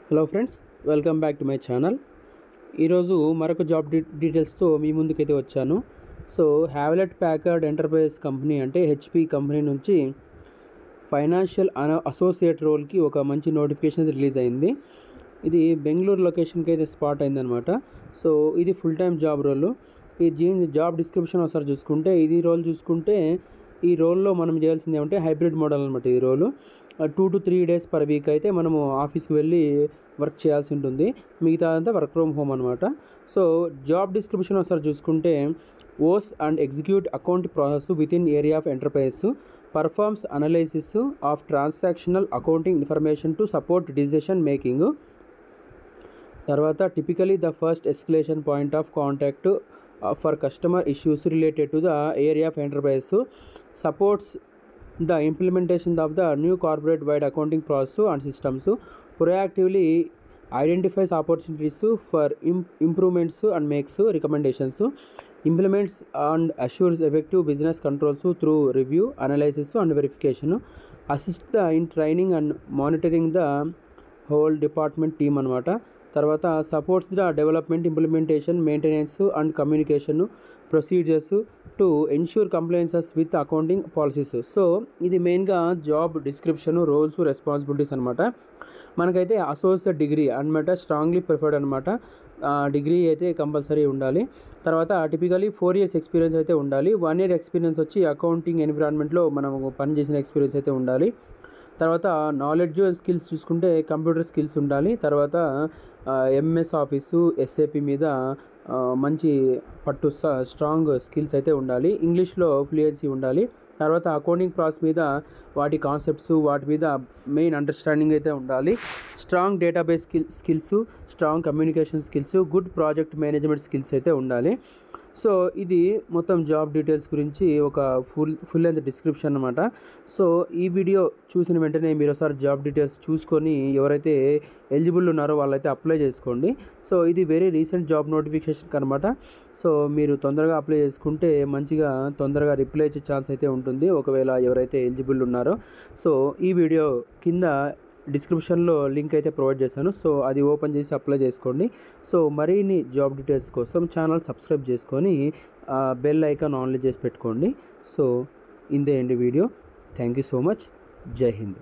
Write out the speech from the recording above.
Hello friends, welcome back to my channel. ఈరోజు మరొక job డీటెయిల్స్తో మీ ముందుకైతే వచ్చాను. సో హ్యావ్లెట్ ప్యాకర్డ్ ఎంటర్ప్రైజెస్ కంపెనీ అంటే హెచ్పి కంపెనీ నుంచి ఫైనాన్షియల్ అసోసియేట్ రోల్కి ఒక మంచి నోటిఫికేషన్ రిలీజ్ అయింది. ఇది బెంగళూరు లొకేషన్కి అయితే స్పాట్ అయిందనమాట. సో ఇది ఫుల్ టైం జాబ్ రోల్. ఈ జాబ్ డిస్క్రిప్షన్ ఒకసారి చూసుకుంటే, ఇది రోల్ చూసుకుంటే ఈ రోల్లో మనం చేయాల్సింది ఏమంటే హైబ్రిడ్ మోడల్ అనమాట. ఈ role 2 to 3 days per week అయితే మనము ఆఫీస్కి వెళ్ళి వర్క్ చేయాల్సి ఉంటుంది. మిగతా అంతా వర్క్ ఫ్రమ్ హోమ్ అనమాట. సో జాబ్ డిస్క్రిప్షన్ ఒకసారి చూసుకుంటే, owns and execute account process with in area of enterprises, performs analysis of transactional accounting information to support decision making. తర్వాత typically the first escalation point of contact for customer issues related to the area of enterprises, supports the implementation of the new corporate wide accounting process and systems, proactively identifies opportunities for improvements and makes recommendations, implements and assures effective business controls through review, analysis and verification, assist in training and monitoring the whole department team అనమాట. తర్వాత supports the development, implementation, maintenance and communication procedures to ensure compliances with accounting policies. So ఇది మెయిన్గా job description, roles, responsibilities అనమాట. మనకైతే associate degree అనమాట strongly preferred అనమాట. Degree అయితే compulsory ఉండాలి. తర్వాత టిపికలీ 4 years ఎక్స్పీరియన్స్ అయితే ఉండాలి. 1 year ఎక్స్పీరియన్స్ వచ్చి అకౌంటింగ్ ఎన్విరాన్మెంట్లో మనం పనిచేసిన ఎక్స్పీరియన్స్ అయితే ఉండాలి. తర్వాత నాలెడ్జ్ అండ్ స్కిల్స్ చూసుకుంటే కంప్యూటర్ స్కిల్స్ ఉండాలి. తర్వాత ఎంఎస్ ఆఫీసు, ఎస్ఏపి మీద మంచి పట్టు స్ట్రాంగ్ స్కిల్స్ అయితే ఉండాలి. ఇంగ్లీష్లో ఫ్లూయెన్సీ ఉండాలి. తర్వాత అకౌంటింగ్ ప్రాసెస్ మీద వాటి కాన్సెప్ట్స్, వాటి మీద మెయిన్ అండర్స్టాండింగ్ అయితే ఉండాలి. Strong database skills, strong communication skills, good project management skills అయితే ఉండాలి. సో ఇది మొత్తం జాబ్ డీటెయిల్స్ గురించి ఒక ఫుల్ లెంత్ డిస్క్రిప్షన్ అనమాట. సో ఈ వీడియో చూసిన వెంటనే మీరు ఒకసారి జాబ్ డీటెయిల్స్ చూసుకొని ఎవరైతే ఎలిజిబుల్ ఉన్నారో వాళ్ళైతే అప్లై చేసుకోండి. సో ఇది వెరీ రీసెంట్ జాబ్ నోటిఫికేషన్ అనమాట. సో మీరు తొందరగా అప్లై చేసుకుంటే మంచిగా తొందరగా రిప్లై ఇచ్చే ఛాన్స్ అయితే ఉంటుంది, ఒకవేళ ఎవరైతే ఎలిజిబుల్ ఉన్నారో. సో ఈ వీడియో కింద డిస్క్రిప్షన్లో లింక్ అయితే ప్రొవైడ్ చేస్తాను. సో అది ఓపెన్ చేసి అప్లై చేసుకోండి. సో మరిన్ని జాబ్ డీటెయిల్స్ కోసం ఛానల్ సబ్స్క్రైబ్ చేసుకొని బెల్ ఐకాన్ ఆన్లో చేసి పెట్టుకోండి. సో ఇంతే అండి video. Thank you so much. జై హింద్.